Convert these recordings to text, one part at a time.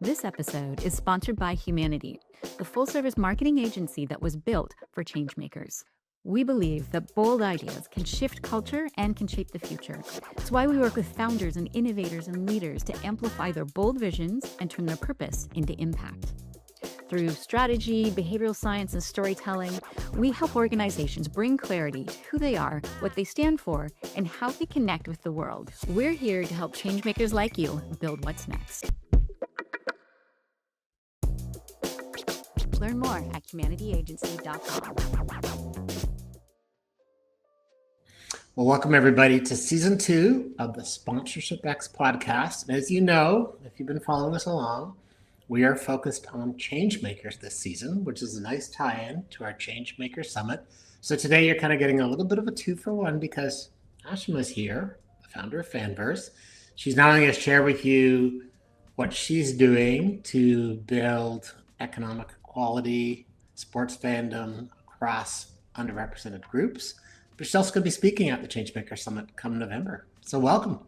This episode is sponsored by Humanity, the full-service marketing agency that was built for changemakers. We believe that bold ideas can shift culture and can shape the future. It's why we work with founders and innovators and leaders to amplify their bold visions and turn their purpose into impact. Through strategy, behavioral science, and storytelling, we help organizations bring clarity to who they are, what they stand for, and how they connect with the world. We're here to help changemakers like you build what's next. Learn more at humanityagency.com. Well, welcome everybody to season 2 of the Sponsorship X podcast. And as you know, if you've been following us along, we are focused on changemakers this season, which is a nice tie-in to our Changemaker Summit. So today you're kind of getting a little bit of a 2-for-1 because Ashima is here, the founder of FanVerse. She's not only going to share with you what she's doing to build economic equality, sports fandom across underrepresented groups, but she's also going to be speaking at the Changemaker Summit come November. So welcome.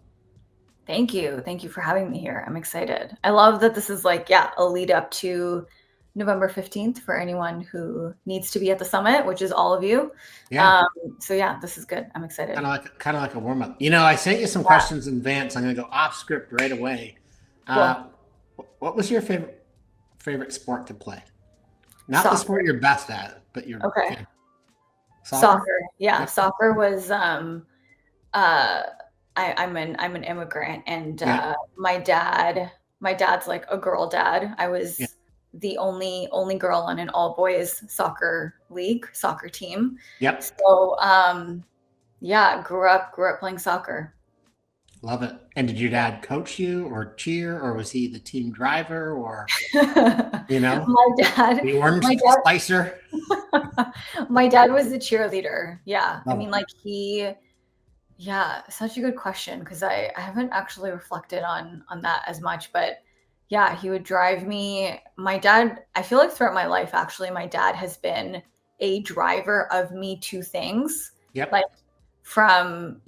Thank you. Thank you for having me here. I'm excited. I love that this is a lead up to November 15th for anyone who needs to be at the summit, which is all of you. Yeah. This is good. I'm excited. Kind of like a warm up. You know, I sent you some questions in advance. I'm going to go off script right away. Cool. What was your favorite sport to play? Not Soccer. The sport you're best at, but you're okay. Yeah. Soccer. Yeah, soccer was. I'm an immigrant, and my dad's like a girl dad. I was the only girl on an all boys soccer team. Yep. So grew up playing soccer. Love it. And did your dad coach you or cheer, or was he the team driver, or my dad, the orange slicer? My dad was the cheerleader. Yeah. Love such a good question, because I haven't actually reflected on that as much, but yeah, he would drive me. My dad, I feel like throughout my life, actually, my dad has been a driver of me to things. Yep. Like from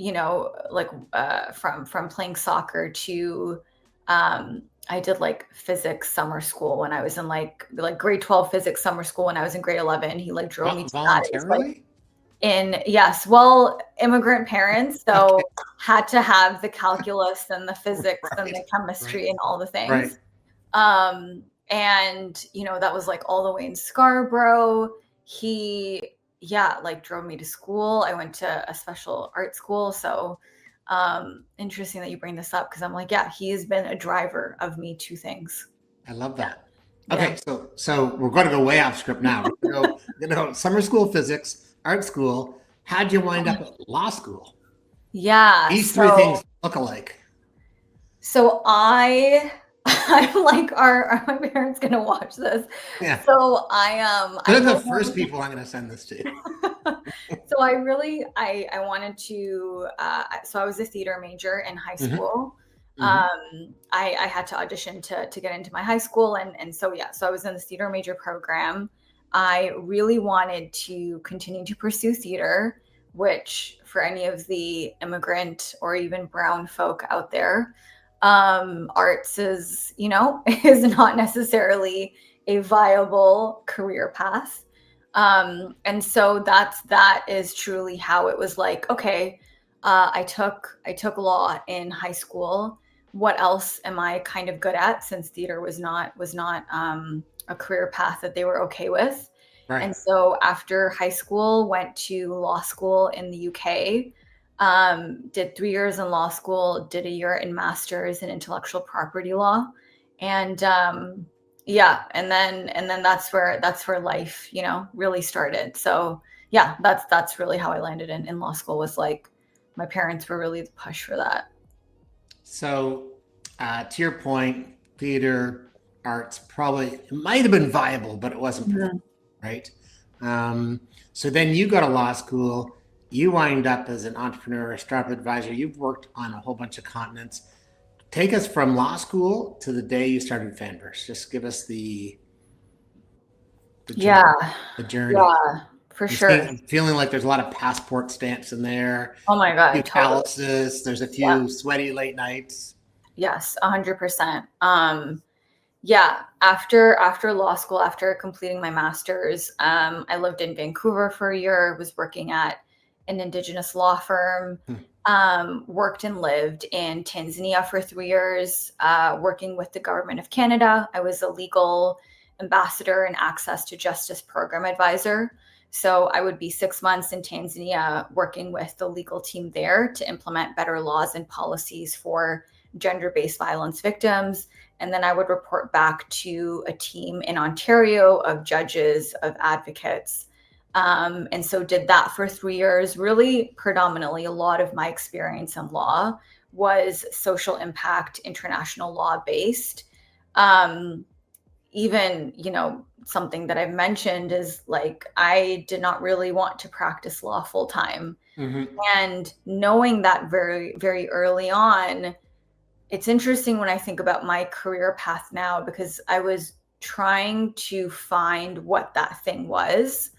playing soccer to, I did like physics summer school when I was in like grade 12 physics summer school when I was in grade 11. He drove me to voluntarily? Immigrant parents, so had to have the calculus and the physics and the chemistry and all the things. Right. And that was like all the way in Scarborough. He drove me to school. I went to a special art school. So interesting that you bring this up, because I'm like, he has been a driver of me to things. I love that. Okay, so we're going to go way off script now. We're going to go summer school physics, art school. How'd you wind up at law school? Yeah. These three things look alike. So I'm like, are my parents going to watch this? Yeah. So They're the first people I'm going to send this to. So I wanted to, so I was a theater major in high school. Mm-hmm. I had to audition to get into my high school. And so I was in the theater major program. I really wanted to continue to pursue theater, which for any of the immigrant or even brown folk out there, arts is not necessarily a viable career path. And so that is truly how it was like, okay, I took law in high school. What else am I kind of good at, since theater was not a career path that they were okay with. Right. And so after high school, went to law school in the UK, did 3 years in law school, did a year in master's in intellectual property law. And and then that's where life, really started. So that's really how I landed in law school, was like, my parents were really the push for that. So to your point, theater, arts, it might have been viable, but it wasn't, right? So then you go to law school, you wind up as an entrepreneur, a startup advisor. You've worked on a whole bunch of continents. Take us from law school to the day you started FanVerse. Just give us the journey. Yeah, for sure. Feeling like there's a lot of passport stamps in there. Oh my God. A few palaces. There's a few sweaty late nights. Yes, 100%. Yeah, after law school, after completing my master's, I lived in Vancouver for a year, was working at an Indigenous law firm, worked and lived in Tanzania for 3 years, working with the government of Canada. I was a legal ambassador and access to justice program advisor. So I would be 6 months in Tanzania working with the legal team there to implement better laws and policies for gender-based violence victims. And then I would report back to a team in Ontario of judges, of advocates. And so did that for 3 years. Really, predominantly, a lot of my experience in law was social impact, international law based. Even, something that I've mentioned is like, I did not really want to practice law full time. And knowing that very, very early on, it's interesting when I think about my career path now, because I was trying to find what that thing was.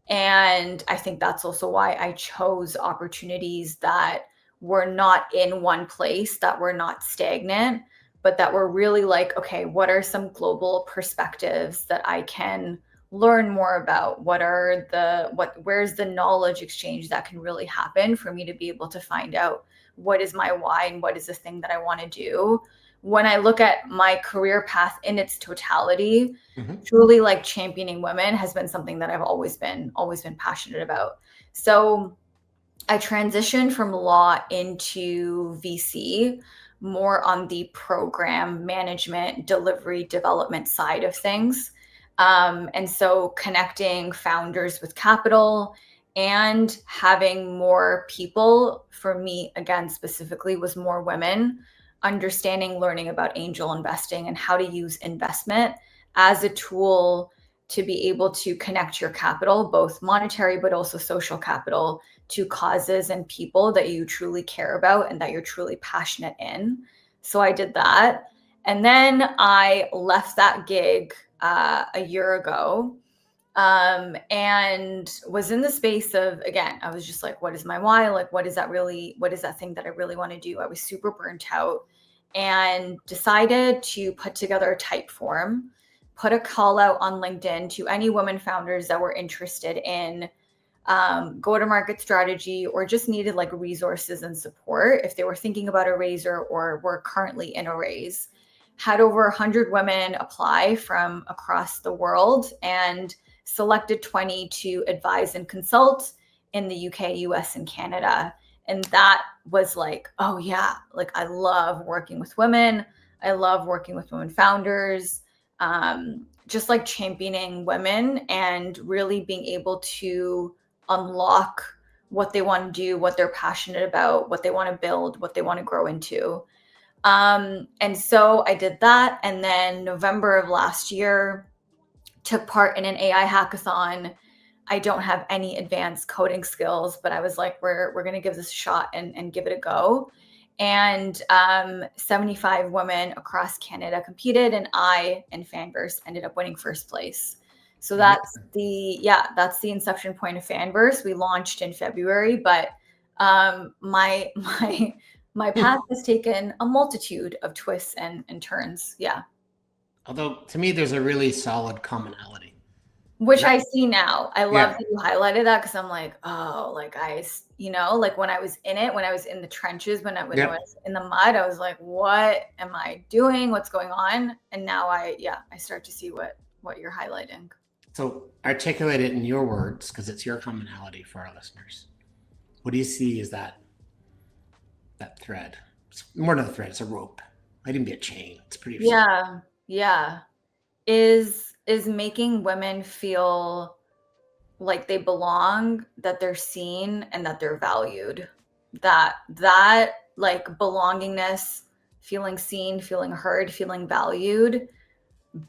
And I think that's also why I chose opportunities that were not in one place, that were not stagnant, but that were really like, okay, what are some global perspectives that I can learn more about? Where's the knowledge exchange that can really happen for me to be able to find out what is my why and what is the thing that I want to do? When I look at my career path in its totality, truly like championing women has been something that I've always been passionate about. So I transitioned from law into VC, more on the program management, delivery, development side of things. And so connecting founders with capital and having more people, for me, again, specifically, was more women, understanding, learning about angel investing and how to use investment as a tool to be able to connect your capital, both monetary, but also social capital, to causes and people that you truly care about and that you're truly passionate in. So I did that. And then I left that gig a year ago, and was in the space of, again, I was just like, what is my why? Like, what is that thing that I really want to do? I was super burnt out and decided to put together a type form, put a call out on LinkedIn to any women founders that were interested in go-to-market strategy or just needed like resources and support if they were thinking about a raise or were currently in a raise. Had over 100 women apply from across the world and selected 20 to advise and consult in the UK, US, and Canada. And that was like, oh yeah, like I love working with women. I love working with women founders, just like championing women and really being able to unlock what they want to do, what they're passionate about, what they want to build, what they want to grow into. And so I did that. And then November of last year, took part in an AI hackathon. I don't have any advanced coding skills, but I was like, we're going to give this a shot and give it a go. And 75 women across Canada competed, and I and FanVerse ended up winning first place. So that's the inception point of FanVerse. We launched in February, but my path has taken a multitude of twists and turns. Yeah. Although to me, there's a really solid commonality. Which I see now. I love that you highlighted that, because I'm like, oh, like like when I was in it, when I was in the trenches, when I was in the mud, I was like, what am I doing? What's going on? And now I start to see what you're highlighting. So articulate it in your words, because it's your commonality for our listeners. What do you see as that thread? It's more than a thread, it's a rope. Might even be a chain. It's pretty. Yeah. Is making women feel like they belong, that they're seen, and that they're valued. That like belongingness, feeling seen, feeling heard, feeling valued,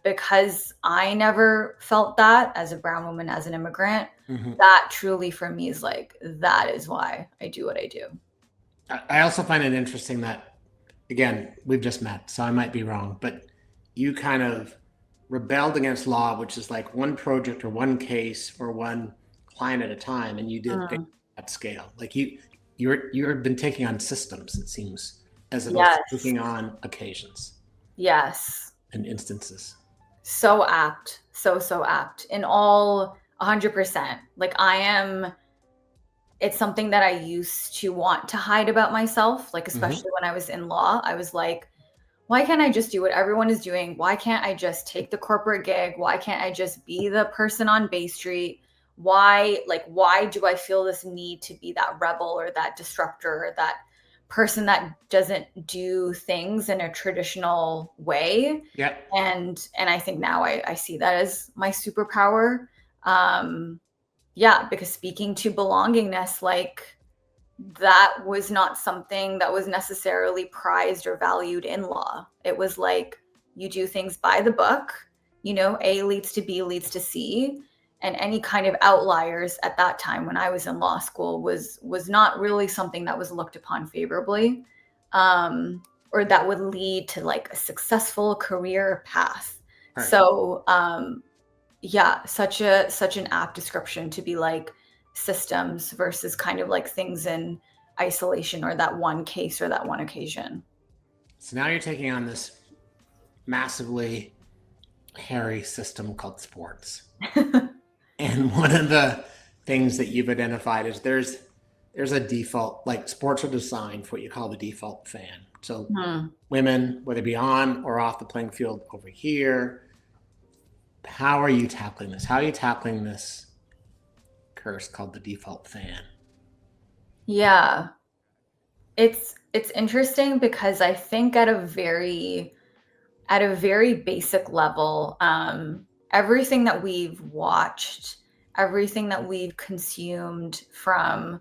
because I never felt that as a brown woman, as an immigrant. That truly for me is like, that is why I do what I do. I also find it interesting that, again, we've just met, so I might be wrong, but you kind of rebelled against law, which is like one project or one case or one client at a time, and you did it at scale. Like you've been taking on systems, it seems, as opposed to taking on occasions. Yes. in instances. So apt. So apt. In all 100%. Like it's something that I used to want to hide about myself, like especially when I was in law. I was like, why can't I just do what everyone is doing? Why can't I just take the corporate gig? Why can't I just be the person on Bay Street? Why do I feel this need to be that rebel or that disruptor or that person that doesn't do things in a traditional way? Yeah. And I think now I see that as my superpower. Yeah, because speaking to belongingness, like that was not something that was necessarily prized or valued in law. It was like you do things by the book, A leads to B leads to C, and any kind of outliers at that time when I was in law school was not really something that was looked upon favorably, or that would lead to like a successful career path. Right. So yeah, such an apt description to be like systems versus kind of like things in isolation or that one case or that one occasion. So now you're taking on this massively hairy system called sports. And one of the things that you've identified is there's a default, like sports are designed for what you call the default fan. So women, whether it be on or off the playing field over here, how are you tackling this? How are you tackling this curse called the default fan? Yeah. It's interesting because I think at a very basic level, everything that we've watched, everything that we've consumed from,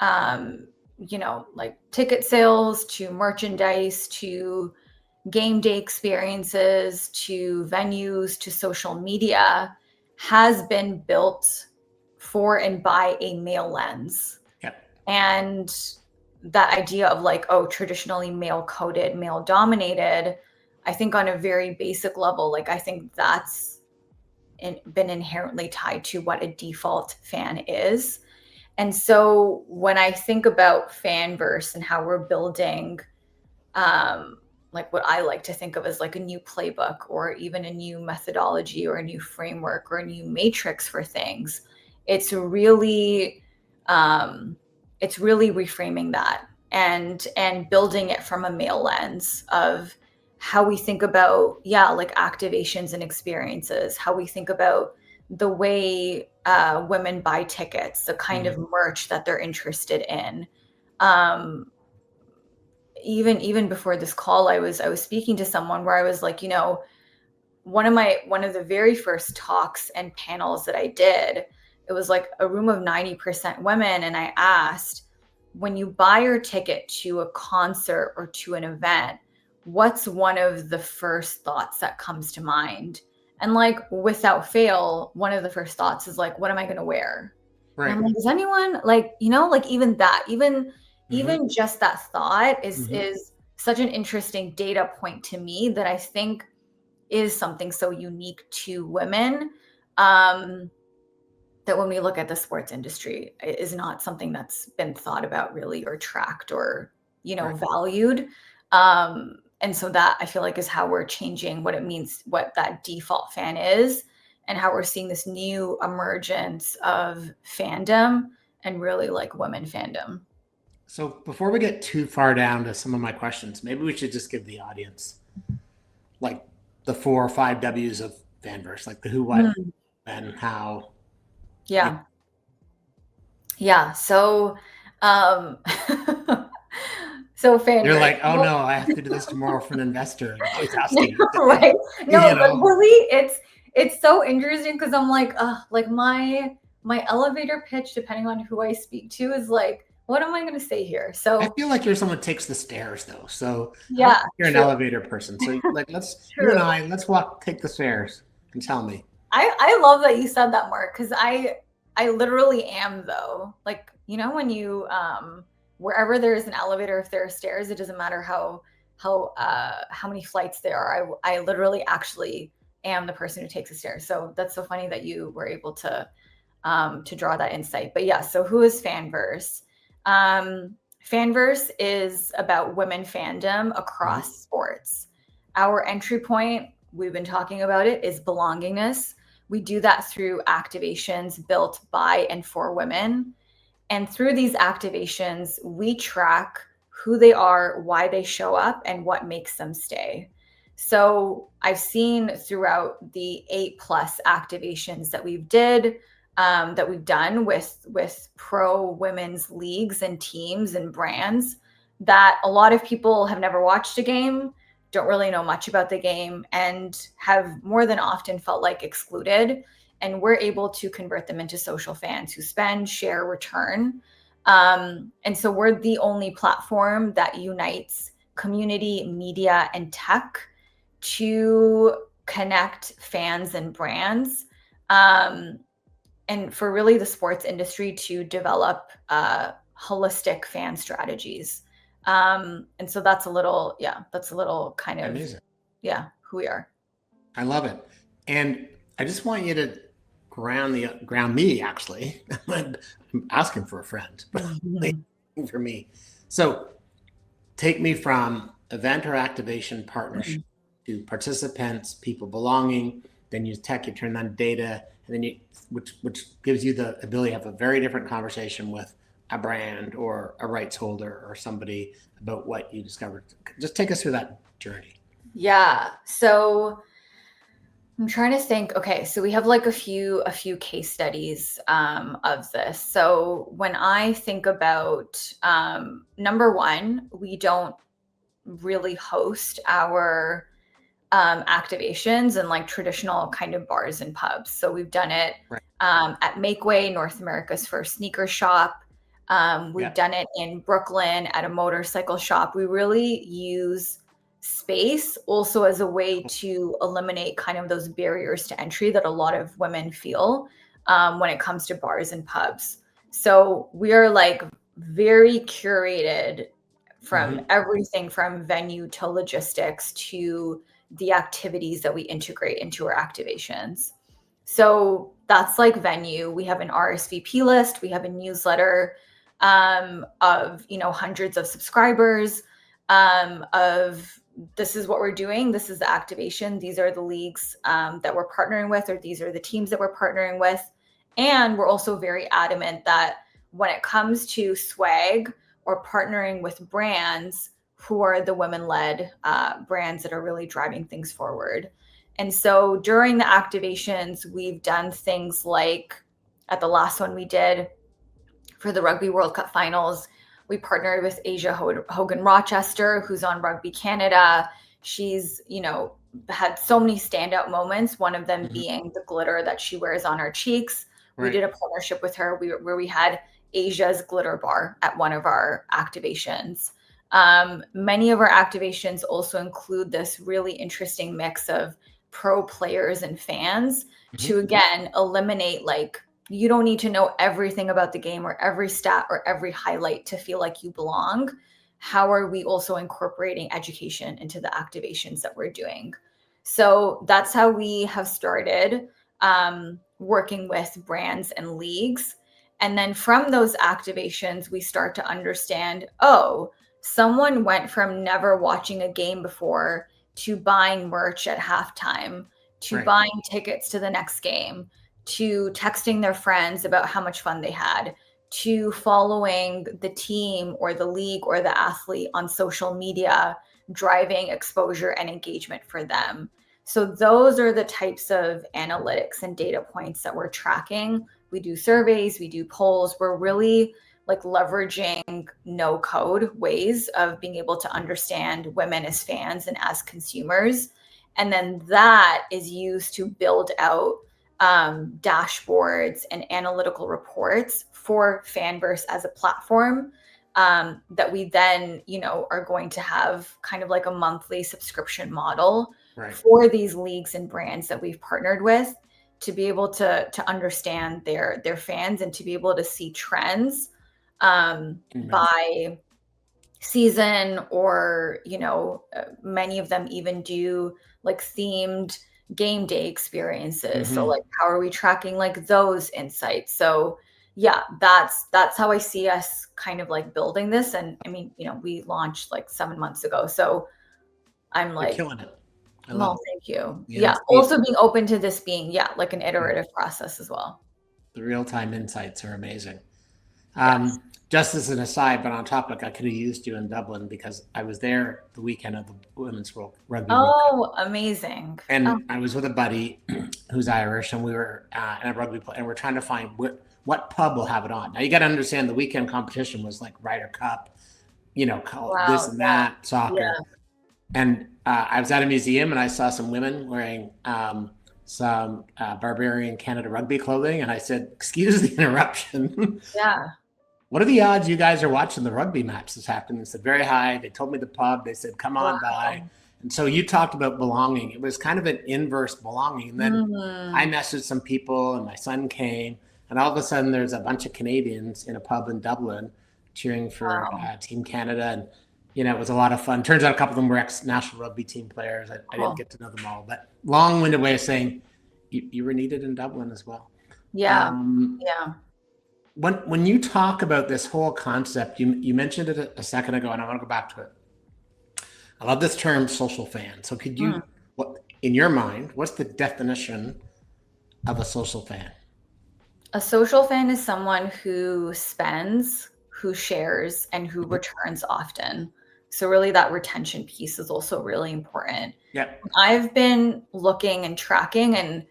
like ticket sales to merchandise to game day experiences to venues to social media has been built for and by a male lens. Yep. And that idea of like, oh, traditionally male coded, male dominated, I think on a very basic level, like I think that's been inherently tied to what a default fan is. And so when I think about FanVerse and how we're building, like what I like to think of as like a new playbook or even a new methodology or a new framework or a new matrix for things, it's really reframing that and building it from a male lens of how we think about, like activations and experiences, how we think about the way women buy tickets, the kind of merch that they're interested in. Even before this call, I was speaking to someone where I was like, one of the very first talks and panels that I did, it was like a room of 90% women. And I asked, when you buy your ticket to a concert or to an event, what's one of the first thoughts that comes to mind? And like, without fail, one of the first thoughts is like, what am I going to wear? Right. And I'm like, does anyone like, like even that, even just that thought is such an interesting data point to me that I think is something so unique to women, that when we look at the sports industry, it is not something that's been thought about really or tracked or, valued. And so that I feel like is how we're changing what it means, what that default fan is, and how we're seeing this new emergence of fandom and really like women fandom. So before we get too far down to some of my questions, maybe we should just give the audience like the 4 or 5 W's of FanVerse, like the who, what, and how. Yeah. Yeah. So, so FanVerse. You're like, oh no, I have to do this tomorrow for an investor. Always asking. Right. No, but really, it's so interesting because I'm like, like my elevator pitch, depending on who I speak to, is like, what am I going to say here? So I feel like you're someone who takes the stairs though. So yeah, you're an elevator person. So like, you and I, let's take the stairs and tell me. I love that you said that, Mark, because I literally am though. Like, when you, wherever there's an elevator, if there are stairs, it doesn't matter how many flights there are. I literally actually am the person who takes the stairs. So that's so funny that you were able to draw that insight. But yeah, so who is FanVerse? FanVerse is about women fandom across sports. Our entry point we've been talking about it, is belongingness. We do that through activations built by and for women. And through these activations, we track who they are, why they show up, and what makes them stay. So I've seen throughout the 8+ activations that we've done with pro women's leagues and teams and brands, that a lot of people have never watched a game, don't really know much about the game, and have more than often felt like excluded. And we're able to convert them into social fans who spend, share, return. And so we're the only platform that unites community, media, and tech to connect fans and brands, and for really the sports industry to develop holistic fan strategies. And so that's a little kind of, Amazing. who we are. I love it. And I just want you to ground me, actually. I'm asking for a friend, but for me. So take me from event or activation partnership to participants, people belonging, then use tech, you turn on data, and then which gives you the ability to have a very different conversation with a brand or a rights holder or somebody about what you discovered. Just take us through that journey. Yeah. So I'm trying to think. Okay, so we have like a few case studies of this. So when I think about number one, we don't really host our activations in like traditional kind of bars and pubs. So we've done it at Makeway, North America's first sneaker shop. We've done it in Brooklyn at a motorcycle shop. We really use space also as a way to eliminate kind of those barriers to entry that a lot of women feel when it comes to bars and pubs. So we are like very curated from everything from venue to logistics to the activities that we integrate into our activations. So that's like venue. We have an RSVP list. We have a newsletter of, hundreds of subscribers of this is what we're doing. This is the activation. These are the leagues that we're partnering with, or these are the teams that we're partnering with. And we're also very adamant that when it comes to swag or partnering with brands, who are the women-led brands that are really driving things forward. And so during the activations, we've done things like at the last one we did for the Rugby World Cup finals, we partnered with Asia Hogan Rochester, who's on Rugby Canada. She's, had so many standout moments, one of them being the glitter that she wears on her cheeks. We did a partnership with her where we had Asia's glitter bar at one of our activations. Many of our activations also include this really interesting mix of pro players and fans to, again, eliminate you don't need to know everything about the game or every stat or every highlight to feel like you belong. How are we also incorporating education into the activations that we're doing? So that's how we have started working with brands and leagues. And then from those activations, we start to understand, someone went from never watching a game before to buying merch at halftime, to buying tickets to the next game, to texting their friends about how much fun they had, to following the team or the league or the athlete on social media, driving exposure and engagement for them. So those are the types of analytics and data points that we're tracking. We do surveys, we do polls. We're really leveraging no code ways of being able to understand women as fans and as consumers. And then that is used to build out dashboards and analytical reports for FanVerse as a platform that we then, are going to have kind of like a monthly subscription model for these leagues and brands that we've partnered with to be able to understand their fans and to be able to see trends by season, or, many of them even do themed game day experiences. So how are we tracking those insights? So yeah, that's how I see us kind of building this. And I mean, we launched 7 months ago. So I'm You're killing it. I love No, thank you. the Yeah. Also being open to this being, like an iterative process as well. the real-time insights are amazing. Yes. Just as an aside, but on topic, I could have used you in Dublin because I was there the weekend of the Women's Rugby World Cup. Oh, amazing. And I was with a buddy who's Irish, and we were in a rugby play, and we're trying to find what pub will have it on. Now you got to understand the weekend competition was like Ryder Cup, this Wow. and Yeah. that, soccer. And I was at a museum, and I saw some women wearing some Barbarian Canada rugby clothing, and I said, "Excuse the interruption." Yeah. What are the odds you guys are watching the rugby match this afternoon? They said very high. They told me the pub. They said, "Come on by." And so you talked about belonging. It was kind of an inverse belonging. And then I messaged some people, and my son came, and all of a sudden there's a bunch of Canadians in a pub in Dublin cheering for Team Canada. And, it was a lot of fun. Turns out a couple of them were ex-national rugby team players. I didn't get to know them all, but long-winded way of saying you were needed in Dublin as well. Yeah. When you talk about this whole concept, you mentioned it a second ago, and I want to go back to it. I love this term, social fan. So could you, what in your mind, what's the definition of a social fan? A social fan is someone who spends, who shares, and who returns often. So really that retention piece is also really important. Yeah. I've been looking and tracking, and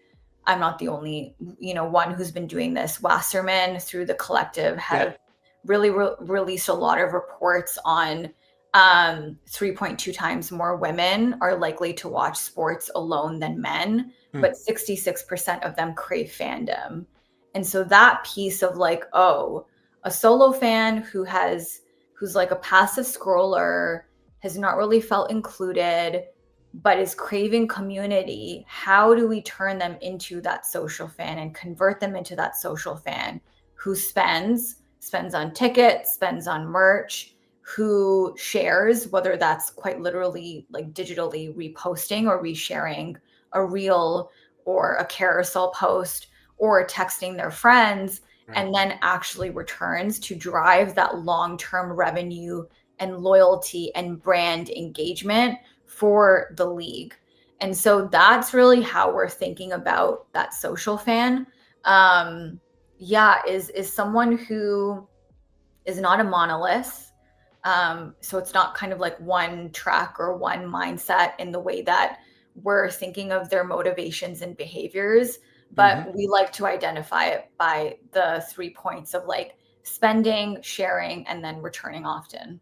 I'm not the only, one who's been doing this. Wasserman through the collective have really released a lot of reports on 3.2 times more women are likely to watch sports alone than men, but 66% of them crave fandom. And so that piece of like, a solo fan who's like a passive scroller, has not really felt included, but is craving community. How do we turn them into that social fan and convert them into that social fan who spends on tickets, spends on merch, who shares, whether that's quite literally like digitally reposting or resharing a reel or a carousel post or texting their friends, and then actually returns to drive that long-term revenue and loyalty and brand engagement for the league. And so that's really how we're thinking about that social fan. Is someone who is not a monolith. So it's not kind of like one track or one mindset in the way that we're thinking of their motivations and behaviors, but we like to identify it by the 3 points of like spending, sharing, and then returning often.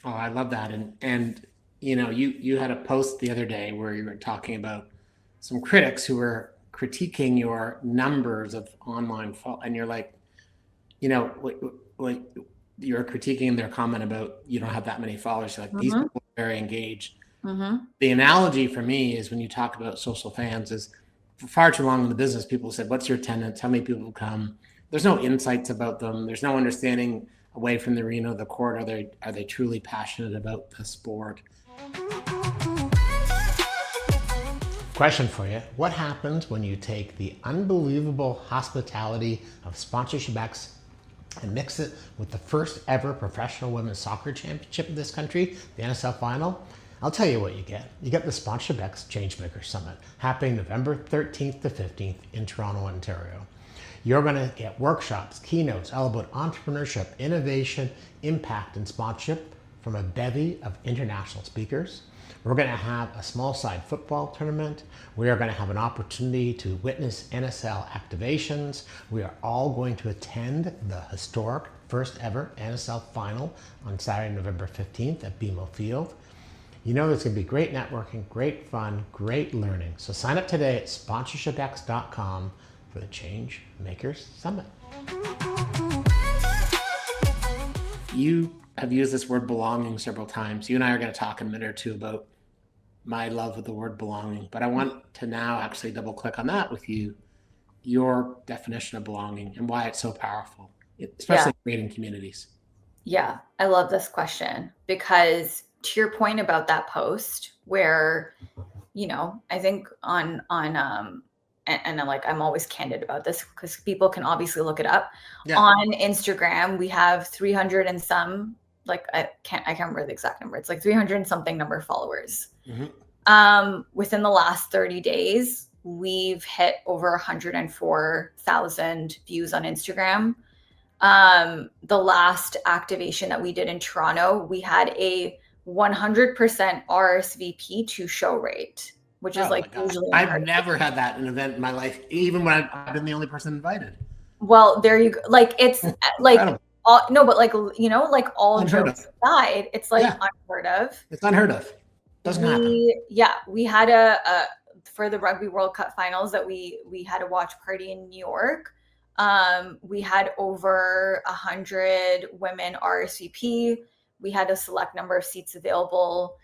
Oh, I love that. And you had a post the other day where you were talking about some critics who were critiquing your numbers of online and you're like, you're critiquing their comment about you don't have that many followers. You're like, these people are very engaged. The analogy for me is when you talk about social fans is for far too long in the business, people said, what's your attendance? How many people come? There's no insights about them. There's no understanding away from the arena or the court. Are they truly passionate about the sport? Question for you. What happens when you take the unbelievable hospitality of Sponsorship X and mix it with the first ever professional women's soccer championship in this country, the NSL final? I'll tell you what you get. You get the Sponsorship X Changemaker Summit happening November 13th to 15th in Toronto, Ontario. You're going to get workshops, keynotes all about entrepreneurship, innovation, impact, and sponsorship from a bevy of international speakers. We're going to have a small side football tournament. We are going to have an opportunity to witness NSL activations. We are all going to attend the historic first ever NSL final on Saturday, November 15th at BMO Field. There's going to be great networking, great fun, great learning. So sign up today at sponsorshipx.com for the Change Makers Summit. You have used this word belonging several times. You and I are going to talk in a minute or two about my love of the word belonging, but I want to now actually double click on that with you, your definition of belonging and why it's so powerful, especially creating communities. Yeah, I love this question because to your point about that post where, I think and I'm always candid about this because people can obviously look it up. On Instagram, we have 300 and some, like I can't remember the exact number. It's like 300 and something number of followers. Within the last 30 days, we've hit over 104,000 views on Instagram. The last activation that we did in Toronto, we had a 100% RSVP to show rate, which is like usually I've never had that in an event in my life, even when I've been the only person invited. Well, there you go. Like, it's like, no, but like, you know, like all unheard jokes aside, it's like unheard of. It's unheard of. Doesn't happen. Yeah, we had for the Rugby World Cup finals that we had a watch party in New York. We had over 100 women RSVP. We had a select number of seats available,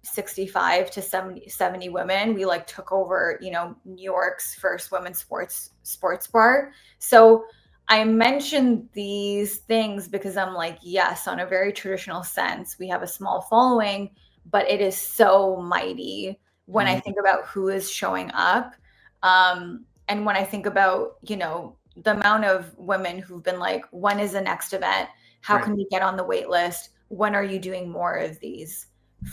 65 to 70 women. We like took over, you know, New York's first women's sports bar. So I mentioned these things because I'm like, yes, on a very traditional sense, we have a small following, but it is so mighty when I think about who is showing up. And when I think about, you know, the amount of women who've been like, when is the next event? How can we get on the wait list? When are you doing more of these?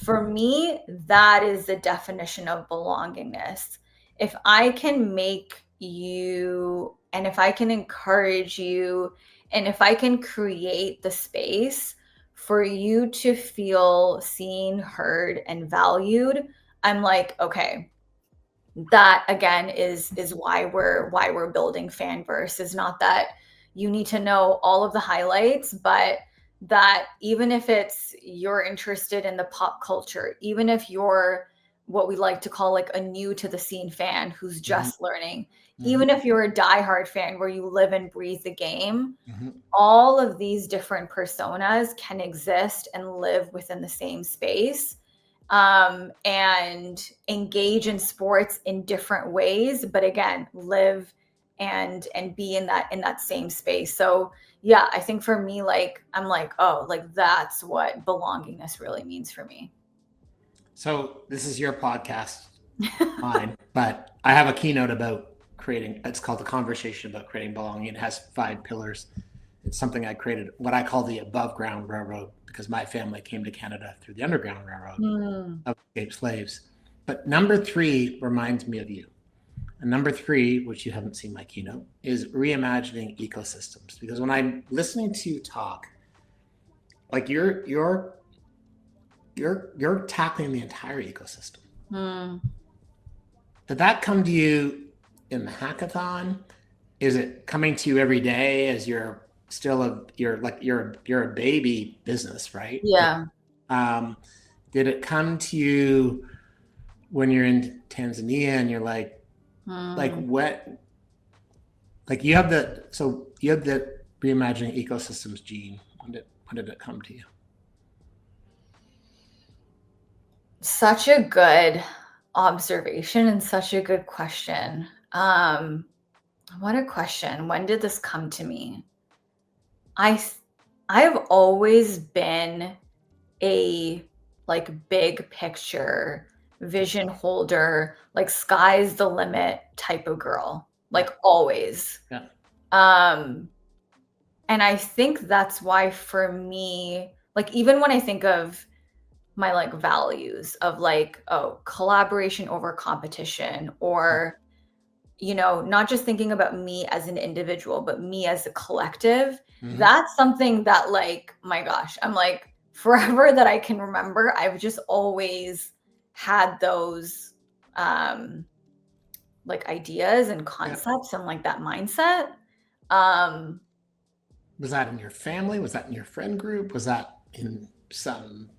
For me, that is the definition of belongingness. If I can make you, and if I can encourage you, and if I can create the space for you to feel seen, heard, and valued, I'm like, okay, that again is why we're building FanVerse. Is not that you need to know all of the highlights, but that even if you're interested in the pop culture, even if you're what we like to call like a new to the scene fan who's just learning, even if you're a diehard fan where you live and breathe the game, all of these different personas can exist and live within the same space. And engage in sports in different ways, but again, live and be in that same space. So yeah, I think for me, like, I'm like, oh, like that's what belongingness really means for me. So this is your podcast, mine, but I have a keynote about creating, it's called The Conversation About Creating Belonging. It has 5 pillars. It's something I created, what I call the above ground railroad, because my family came to Canada through the Underground Railroad of escaped slaves. But number 3 reminds me of you. And number 3, which you haven't seen my keynote, is reimagining ecosystems. Because when I'm listening to you talk, like you're tackling the entire ecosystem. Did that come to you in the hackathon? Is it coming to you every day as you're still you're a baby business, right? Yeah. Did it come to you when you're in Tanzania and you're like what, like you have the reimagining ecosystems gene. When did it come to you? Such a good observation and such a good question. What a question. When did this come to me? I've always been a like big picture vision holder, like sky's the limit type of girl, like always. Yeah. And I think that's why for me, like even when I think of my like values of like, oh, collaboration over competition, or you know, not just thinking about me as an individual, but me as a collective. That's something that like, my gosh, I'm like forever that I can remember. I've just always had those like ideas and concepts and like that mindset. Was that in your family? Was that in your friend group? Was that in some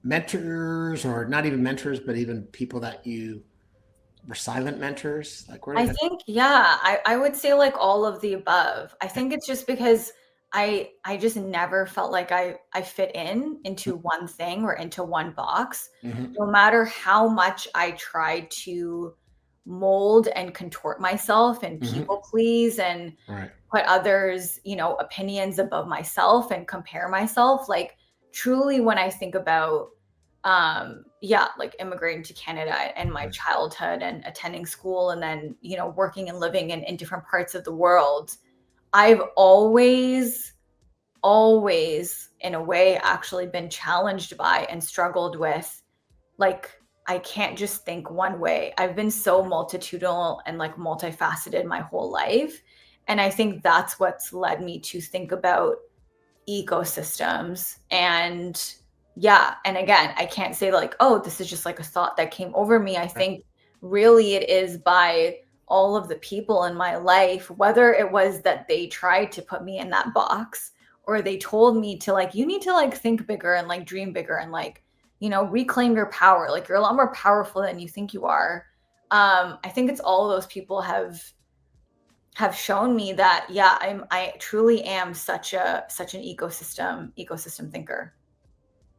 mentors, or not even mentors, but even people that you were silent mentors? Like, where I think, yeah, I would say like all of the above. I think it's just because I just never felt like I fit into one thing or into one box. No matter how much I tried to mold and contort myself and people please and put others, you know, opinions above myself and compare myself. Like truly when I think about like immigrating to Canada and my childhood and attending school and then, you know, working and living in different parts of the world, I've always in a way actually been challenged by and struggled with like I can't just think one way. I've been so multitudinal and like multifaceted my whole life. And I think that's what's led me to think about ecosystems. And yeah, and again, I can't say like, oh, this is just like a thought that came over me. I think really it is by all of the people in my life, whether it was that they tried to put me in that box or they told me to like, you need to like think bigger and like dream bigger and like, you know, reclaim your power. Like you're a lot more powerful than you think you are. I think it's all of those people have shown me that, yeah, I truly am such an ecosystem thinker.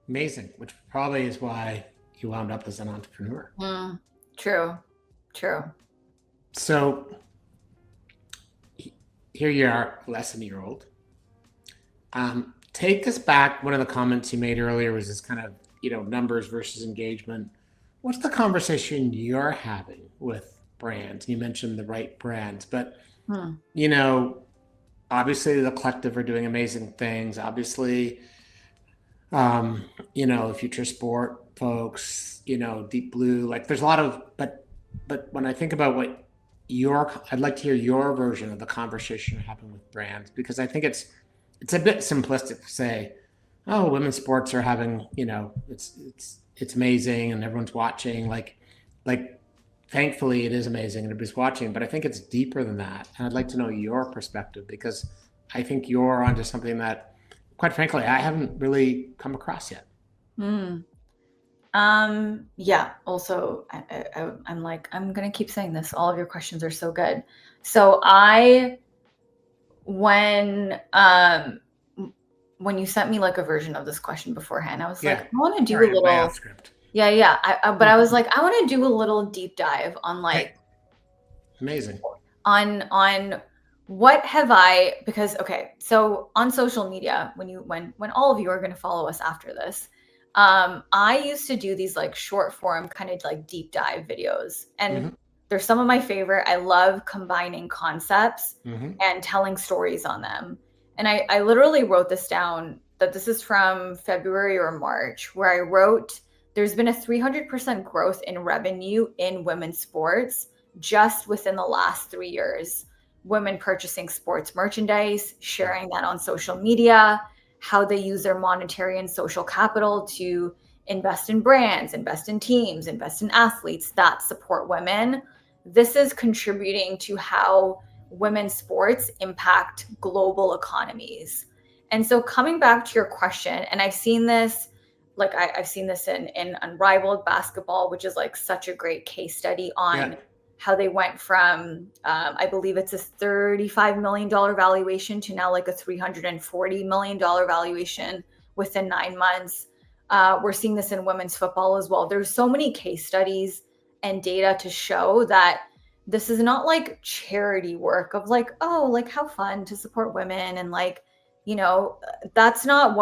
Amazing, which probably is why you wound up as an entrepreneur. True. So here you are, less than a year old. Take us back. One of the comments you made earlier was this kind of, numbers versus engagement. What's the conversation you're having with brands? You mentioned the right brands, but obviously the collective are doing amazing things. Obviously, Future Sport folks, Deep Blue, like there's a lot of, but when I think about I'd like to hear your version of the conversation you're having with brands, because I think it's a bit simplistic to say, oh, women's sports are having, it's amazing and everyone's watching. Like thankfully it is amazing and everybody's watching, but I think it's deeper than that. And I'd like to know your perspective, because I think you're onto something that, quite frankly, I haven't really come across yet. Yeah. Also, I'm like, I'm going to keep saying this. All of your questions are so good. So when you sent me like a version of this question beforehand, I was like, I want to do a little script. Yeah. But I was like, I want to do a little deep dive on like, amazing. On what have because, okay, so on social media, when all of you are going to follow us after this, I used to do these like short form kind of like deep dive videos, and they're some of my favorite. I love combining concepts and telling stories on them. And I literally wrote this down, that this is from February or March, where I wrote, there's been a 300% growth in revenue in women's sports just within the last 3 years. Women purchasing sports merchandise, sharing that on social media, how they use their monetary and social capital to invest in brands, invest in teams, invest in athletes that support women. This is contributing to how women's sports impact global economies. And so coming back to your question, and I've seen this, like I've seen this in Unrivaled Basketball, which is like such a great case study on how they went from, I believe it's a $35 million valuation to now like a $340 million valuation within 9 months. We're seeing this in women's football as well. There's so many case studies and data to show that this is not like charity work of like, oh, like how fun to support women. And like, that's not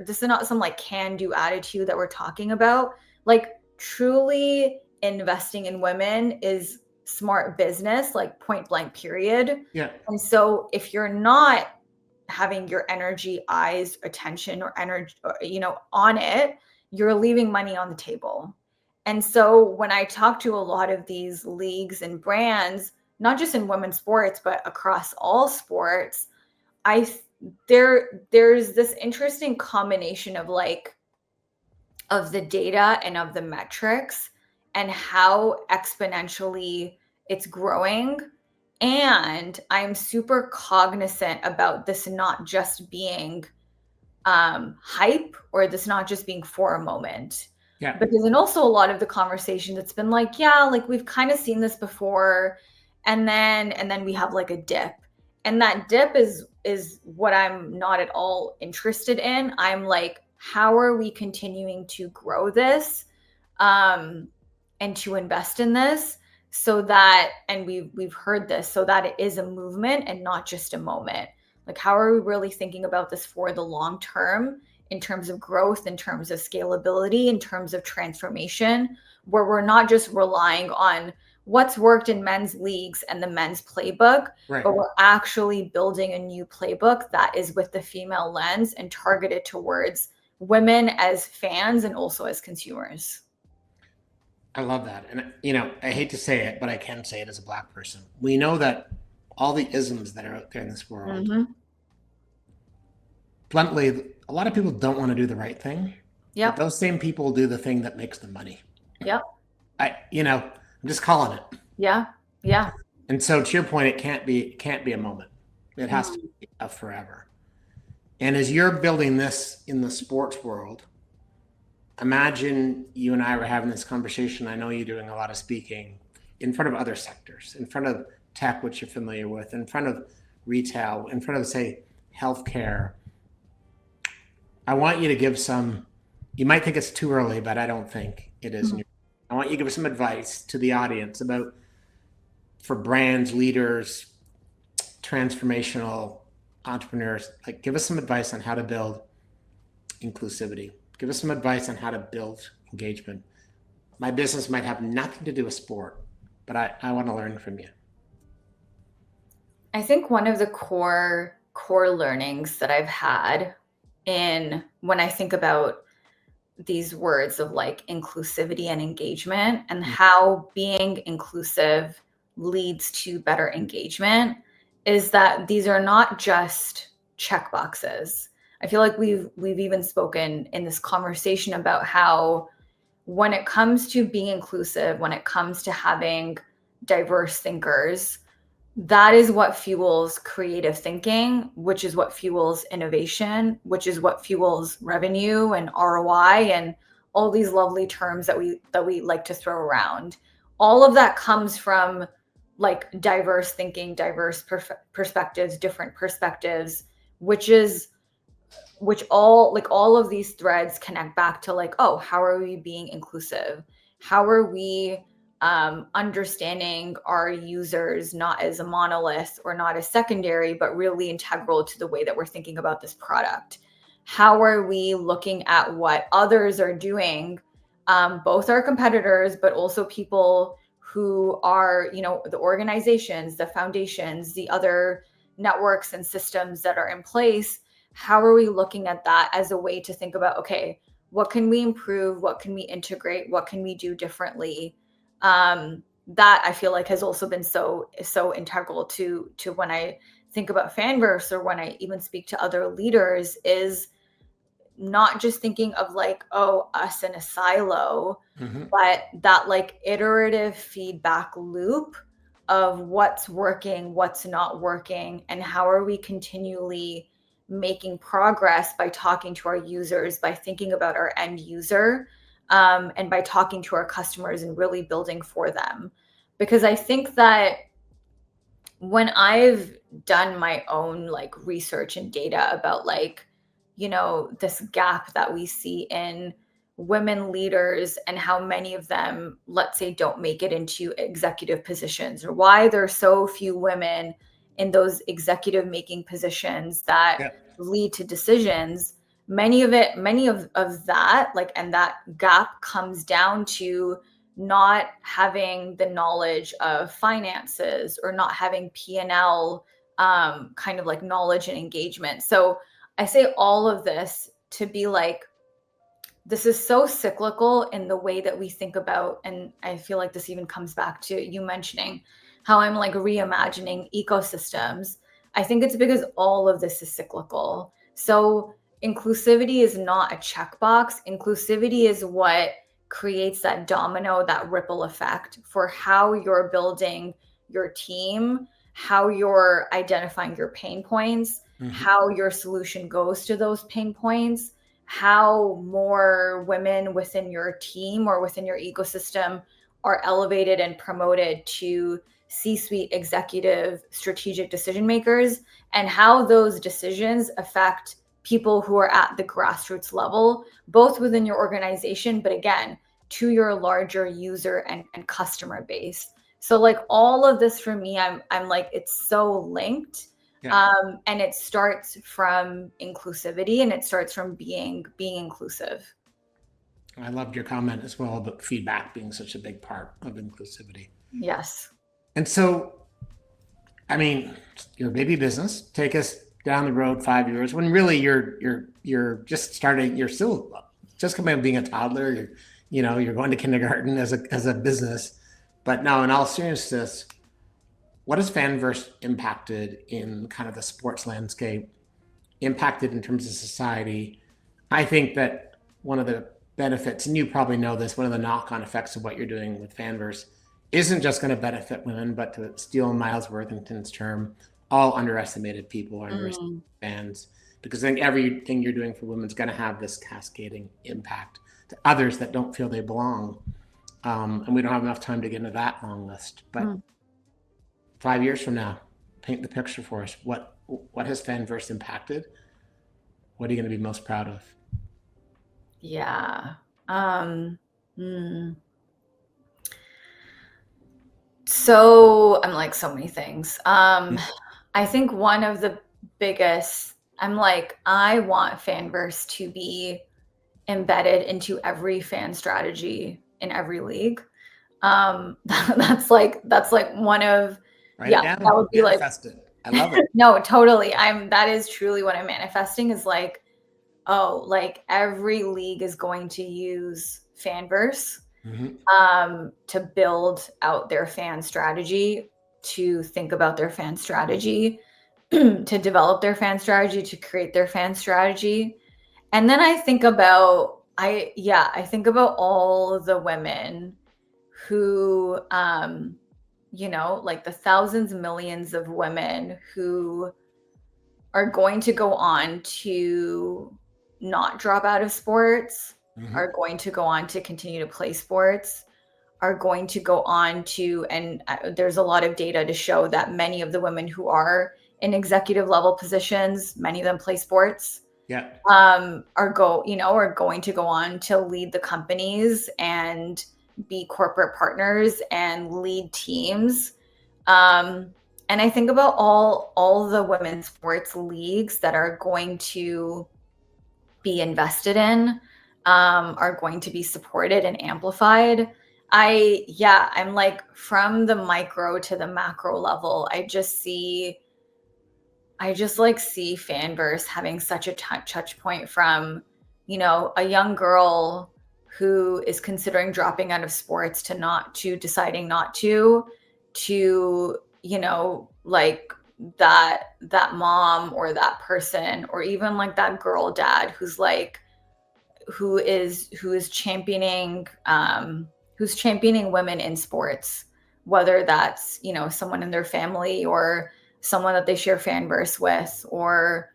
this is not some like can-do attitude that we're talking about. Like truly investing in women is smart business, like point blank period. Yeah. And so if you're not having your energy, eyes, attention, or energy, on it, you're leaving money on the table. And so when I talk to a lot of these leagues and brands, not just in women's sports, but across all sports, there's this interesting combination of the data and of the metrics and how exponentially it's growing. And I'm super cognizant about this not just being hype, or this not just being for a moment. Yeah. Because then also a lot of the conversation that's been like, like we've kind of seen this before. And then we have like a dip. And that dip is what I'm not at all interested in. I'm like, how are we continuing to grow this and to invest in this so that, and we've heard this, so that it is a movement and not just a moment. Like, how are we really thinking about this for the long term in terms of growth, in terms of scalability, in terms of transformation, where we're not just relying on what's worked in men's leagues and the men's playbook, but we're actually building a new playbook that is with the female lens and targeted towards women as fans and also as consumers. I love that. And, I hate to say it, but I can say it as a Black person. We know that all the isms that are out there in this world, bluntly, a lot of people don't want to do the right thing. Yep. But those same people do the thing that makes them money. Yep. I'm just calling it. Yeah. Yeah. And so to your point, it can't be a moment. It has to be a forever. And as you're building this in the sports world, imagine you and I were having this conversation. I know you're doing a lot of speaking in front of other sectors, in front of tech, which you're familiar with, in front of retail, in front of, say, healthcare. I want you to give you might think it's too early, but I don't think it is. I want you to give some advice to the audience for brands, leaders, transformational entrepreneurs. Like, give us some advice on how to build inclusivity. Give us some advice on how to build engagement. My business might have nothing to do with sport, but I want to learn from you. I think one of the core learnings that I've had when I think about these words of like inclusivity and engagement and how being inclusive leads to better engagement is that these are not just check boxes. I feel like we've even spoken in this conversation about how when it comes to being inclusive, when it comes to having diverse thinkers, that is what fuels creative thinking, which is what fuels innovation, which is what fuels revenue and ROI and all these lovely terms that we like to throw around. All of that comes from like diverse thinking, diverse perspectives, different perspectives, which all of these threads connect back to like, oh, how are we being inclusive? How are we understanding our users not as a monolith or not as secondary, but really integral to the way that we're thinking about this product? How are we looking at what others are doing, both our competitors, but also people who are, the organizations, the foundations, the other networks and systems that are in place? How are we looking at that as a way to think about, okay, what can we improve? What can we integrate? What can we do differently? That I feel like has also been so integral to when I think about FanVerse or when I even speak to other leaders, is not just thinking of like, oh, us in a silo, but that like iterative feedback loop of what's working, what's not working, and how are we continually making progress by talking to our users, by thinking about our end user, and by talking to our customers and really building for them. Because I think that when I've done my own like research and data about like, this gap that we see in women leaders and how many of them, let's say, don't make it into executive positions, or why there's so few women in those executive making positions that lead to decisions, many of that, like, and that gap comes down to not having the knowledge of finances or not having P&L kind of like knowledge and engagement. So I say all of this to be like, this is so cyclical in the way that we think about, and I feel like this even comes back to you mentioning how I'm like reimagining ecosystems. I think it's because all of this is cyclical. So inclusivity is not a checkbox. Inclusivity is what creates that domino, that ripple effect for how you're building your team, how you're identifying your pain points, how your solution goes to those pain points, how more women within your team or within your ecosystem are elevated and promoted to C-suite executive strategic decision makers, and how those decisions affect people who are at the grassroots level, both within your organization, but again, to your larger user and customer base. So like all of this for me, I'm like, it's so linked. And it starts from inclusivity, and it starts from being inclusive. I loved your comment as well about feedback being such a big part of inclusivity. Yes. And so, I mean, your baby business, take us down the road 5 years when really you're just starting, you're still just coming out being a toddler. you're going to kindergarten as a business. But now, in all seriousness, what has FanVerse impacted in kind of the sports landscape, impacted in terms of society? I think that one of the benefits, and you probably know this, one of the knock-on effects of what you're doing with FanVerse isn't just going to benefit women, but to steal Miles Worthington's term, all underestimated people are underestimated fans, because I think everything you're doing for women is going to have this cascading impact to others that don't feel they belong. And we don't have enough time to get into that long list. But 5 years from now, paint the picture for us. What has FanVerse impacted? What are you going to be most proud of? Yeah. So I'm like so many things. I think one of the biggest, I want FanVerse to be embedded into every fan strategy in every league. That's like one of, Write it down. That would be manifest it. I love it. No, totally. That is truly what I'm manifesting, is like, every league is going to use FanVerse to build out their fan strategy, to think about their fan strategy, to develop their fan strategy, to create their fan strategy. And then I think about all the women who, like the thousands, millions of women who are going to go on to not drop out of sports, are going to go on to continue to play sports, are going to go on to, and there's a lot of data to show that many of the women who are in executive level positions, many of them play sports. Yeah. Are going to go on to lead the companies and be corporate partners and lead teams. And I think about all the women's sports leagues that are going to be invested in, are going to be supported and amplified. I'm like, from the micro to the macro level, I just see FanVerse having such a touch point from, a young girl who is considering dropping out of sports to deciding not to, like that mom or that person, or even like that girl dad who is championing women in sports, whether that's, someone in their family or someone that they share FanVerse with, or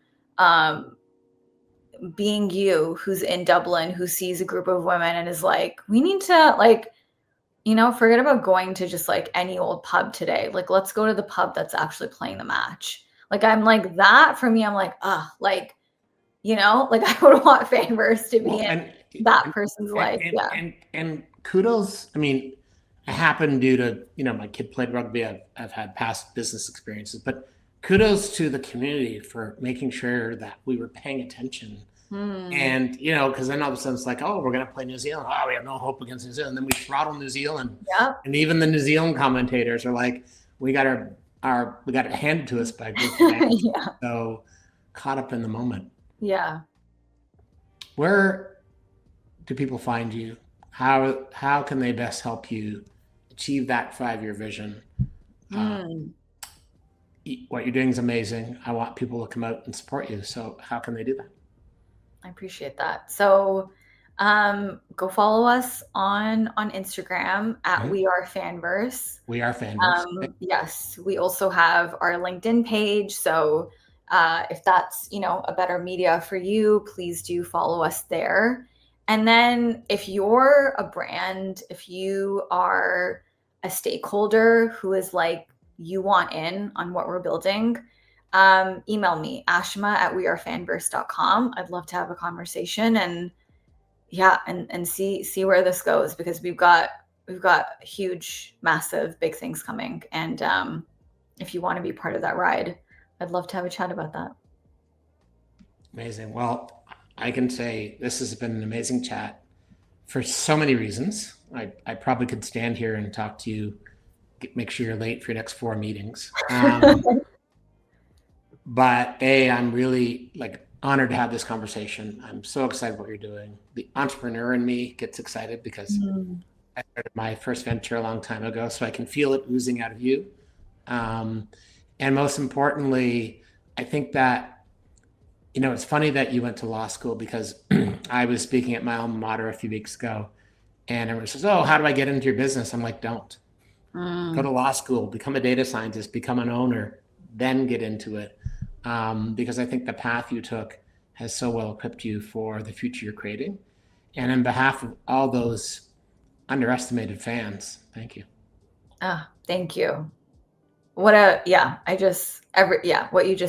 being you, who's in Dublin, who sees a group of women and is like, we need to forget about going to just like any old pub today. Like, let's go to the pub that's actually playing the match. Like, I'm like that for me. I'm like, I would want FanVerse to be in that person's life. And kudos. I mean, it happened due to, my kid played rugby. I've had past business experiences, but kudos to the community for making sure that we were paying attention. And, because then all of a sudden it's like, oh, we're going to play New Zealand. Oh, we have no hope against New Zealand. And then we throttle New Zealand. Yep. And even the New Zealand commentators are like, we got it handed to us by a group of men. Yeah. So caught up in the moment. Yeah. Where do people find you? How can they best help you achieve that 5-year vision? What you're doing is amazing. I want people to come out and support you. So how can they do that? I appreciate that. So go follow us on Instagram at We Are FanVerse. We Are FanVerse. Yes. We also have our LinkedIn page. So if that's, a better media for you, please do follow us there. And then if you're a brand, if you are a stakeholder who is like, you want in on what we're building, email me, Ashima at wearefanverse.com. I'd love to have a conversation and see where this goes, because we've got huge, massive, big things coming. And if you want to be part of that ride, I'd love to have a chat about that. Amazing. Well, I can say this has been an amazing chat for so many reasons. I probably could stand here and talk to you, make sure you're late for your next 4 meetings. But I'm really honored to have this conversation. I'm so excited what you're doing. The entrepreneur in me gets excited because I started my first venture a long time ago, so I can feel it oozing out of you. And most importantly, I think that, it's funny that you went to law school, because I was speaking at my alma mater a few weeks ago, and everyone says, oh, how do I get into your business? I'm like, don't. Go to law school, become a data scientist, become an owner, then get into it. Because I think the path you took has so well equipped you for the future you're creating. And on behalf of all those underestimated fans, thank you. Thank you. What you just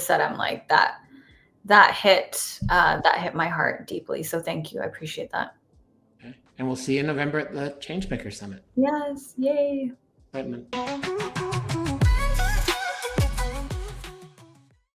said, I'm like, that hit my heart deeply. So thank you. I appreciate that. Okay. And we'll see you in November at the Changemaker Summit. Yes. Yay. Excitement.